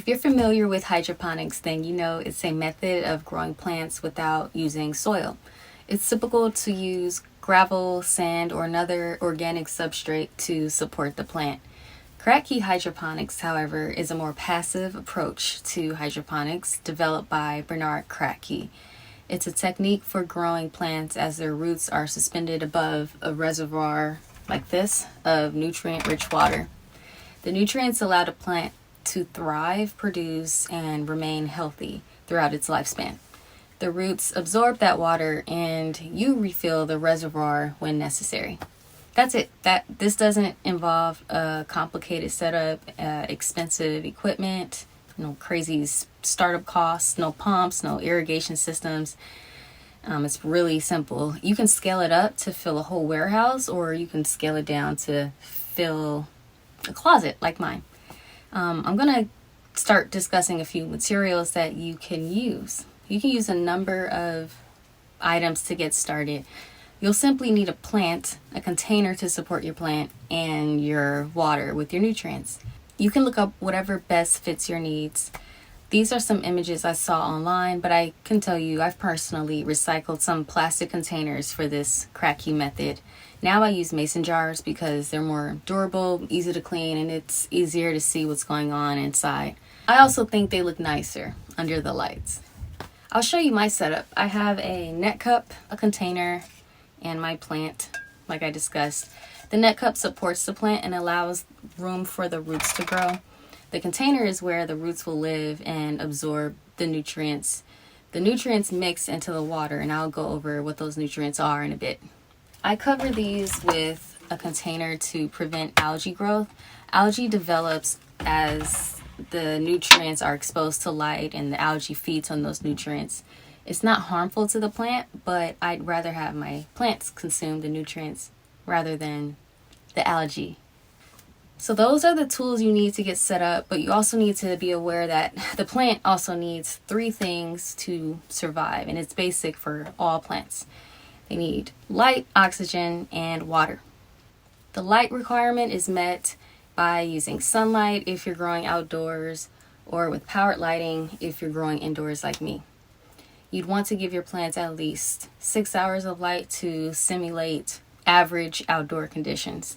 If you're familiar with hydroponics, then you know it's a method of growing plants without using soil. It's typical to use gravel, sand, or another organic substrate to support the plant. Kratky Hydroponics, however, is a more passive approach to hydroponics developed by Bernard Kratky. It's a technique for growing plants as their roots are suspended above a reservoir like this of nutrient-rich water. The nutrients allow the plant to thrive, produce, and remain healthy throughout its lifespan. The roots absorb that water and you refill the reservoir when necessary. That's it. This doesn't involve a complicated setup, expensive equipment, no crazy startup costs, no pumps, no irrigation systems. It's really simple. You can scale it up to fill a whole warehouse, or you can scale it down to fill a closet like mine. I'm going to start discussing a few materials that you can use. You can use a number of items to get started. You'll simply need a plant, a container to support your plant, and your water with your nutrients. You can look up whatever best fits your needs. These are some images I saw online, but I can tell you I've personally recycled some plastic containers for this Kratky method. Now I use mason jars because they're more durable, easy to clean, and it's easier to see what's going on inside. I also think they look nicer under the lights. I'll show you my setup. I have a net cup, a container, and my plant, like I discussed. The net cup supports the plant and allows room for the roots to grow. The container is where the roots will live and absorb the nutrients. The nutrients mix into the water, and I'll go over what those nutrients are in a bit. I cover these with a container to prevent algae growth. Algae develops as the nutrients are exposed to light and the algae feeds on those nutrients. It's not harmful to the plant, but I'd rather have my plants consume the nutrients rather than the algae. So those are the tools you need to get set up, but you also need to be aware that the plant also needs 3 things to survive, and it's basic for all plants. They need light, oxygen, and water. The light requirement is met by using sunlight if you're growing outdoors, or with powered lighting if you're growing indoors like me. You'd want to give your plants at least 6 hours of light to simulate average outdoor conditions.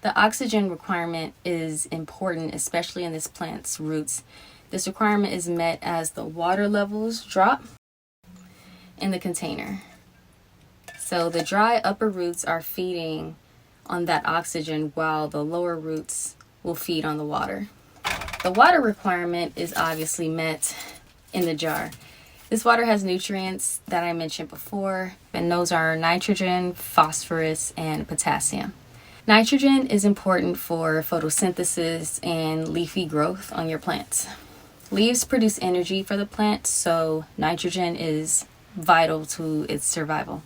The oxygen requirement is important, especially in this plant's roots. This requirement is met as the water levels drop in the container. So the dry upper roots are feeding on that oxygen while the lower roots will feed on the water. The water requirement is obviously met in the jar. This water has nutrients that I mentioned before, and those are nitrogen, phosphorus, and potassium. Nitrogen is important for photosynthesis and leafy growth on your plants. Leaves produce energy for the plant, so nitrogen is vital to its survival.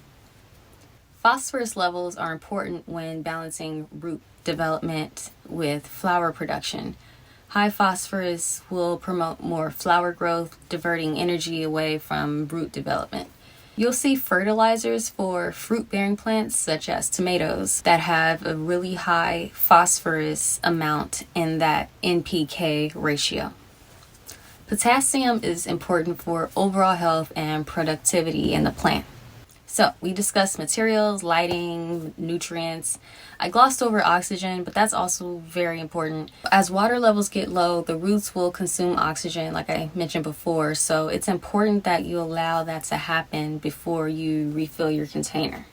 Phosphorus levels are important when balancing root development with flower production. High phosphorus will promote more flower growth, diverting energy away from root development. You'll see fertilizers for fruit-bearing plants, such as tomatoes, that have a really high phosphorus amount in that NPK ratio. Potassium is important for overall health and productivity in the plant. So we discussed materials, lighting, nutrients. I glossed over oxygen, but that's also very important. As water levels get low, the roots will consume oxygen, like I mentioned before. So it's important that you allow that to happen before you refill your container.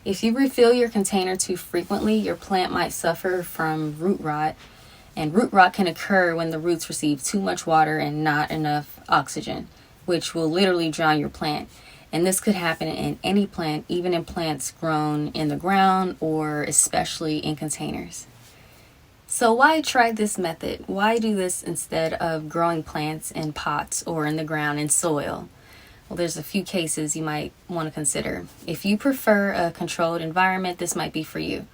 If you refill your container too frequently, your plant might suffer from root rot. And root rot can occur when the roots receive too much water and not enough oxygen, which will literally drown your plant. And this could happen in any plant, even in plants grown in the ground or especially in containers. So why try this method? Why do this instead of growing plants in pots or in the ground in soil? Well, there's a few cases you might want to consider. If you prefer a controlled environment, this might be for you.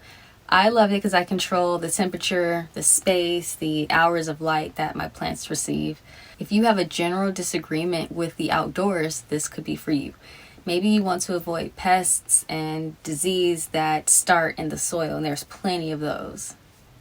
I love it because I control the temperature, the space, the hours of light that my plants receive. If you have a general disagreement with the outdoors, this could be for you. Maybe you want to avoid pests and disease that start in the soil, and there's plenty of those.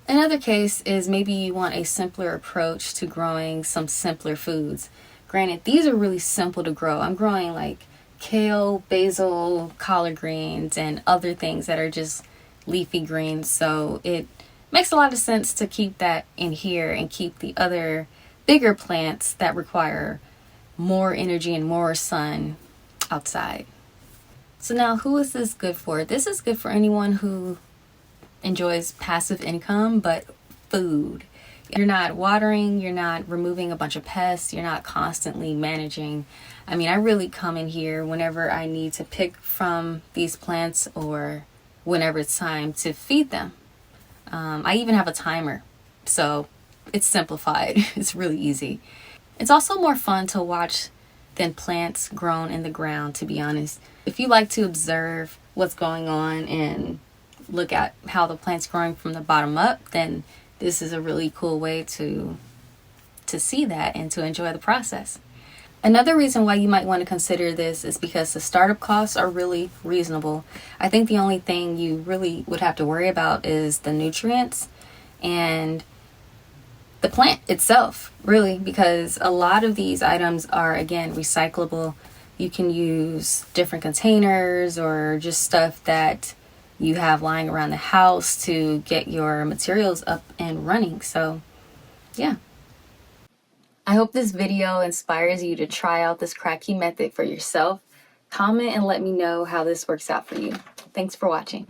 Another case is maybe you want a simpler approach to growing some simpler foods. Granted, these are really simple to grow. I'm growing like kale, basil, collard greens, and other things that are just leafy greens. So it makes a lot of sense to keep that in here and keep the other bigger plants that require more energy and more sun outside. So now, who is this good for? This is good for anyone who enjoys passive income, but food. You're not watering, you're not removing a bunch of pests, you're not constantly managing. I mean, I really come in here whenever I need to pick from these plants or whenever it's time to feed them. I even have a timer, so it's simplified. It's really easy. It's also more fun to watch than plants grown in the ground, to be honest. If you like to observe what's going on and look at how the plant's growing from the bottom up, then this is a really cool way to see that and to enjoy the process. Another reason why you might want to consider this is because the startup costs are really reasonable. I think the only thing you really would have to worry about is the nutrients and the plant itself, really, because a lot of these items are, again, recyclable. You can use different containers or just stuff that you have lying around the house to get your materials up and running. So, yeah. I hope this video inspires you to try out this Kratky method for yourself. Comment and let me know how this works out for you. Thanks for watching.